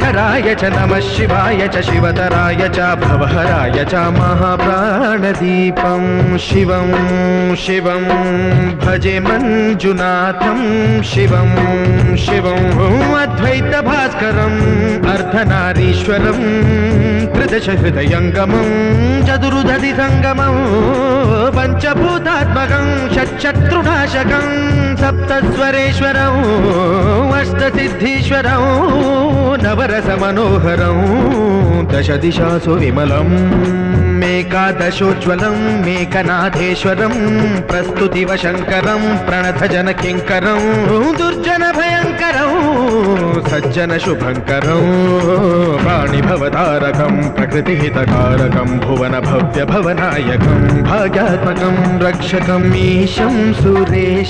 शङ्कराय च नमः शिवाय च शिवतराय च भवहराय च महाप्राणदीपं शिवं शिवं भजे मञ्जुनाथं शिवं शिवं अद्वैतभास्करम् अर्धनारीश्वरं त्रिदशहृदयङ्गमं चतुर्दधिसङ्गमं पञ्चभूतात्मकं षट्शत्रुनाशकं सप्तस्वरेश्वरं अष्टसिद्धीश्वरं नवरसमनोहरं दशदिशासु विमलं मेकादशोज्ज्वलं मेकनाथेश्वरं प्रस्तुतिव शङ्करं प्रणतजनकिङ्करं दुर्जनभयङ्करं सज्जनशुभङ्करं वाणिभवतारकं प्रकृतिहितकारकं भुवनभव्यभवनायकं भाग्यात्मकं रक्षकम् ईशं सुरेश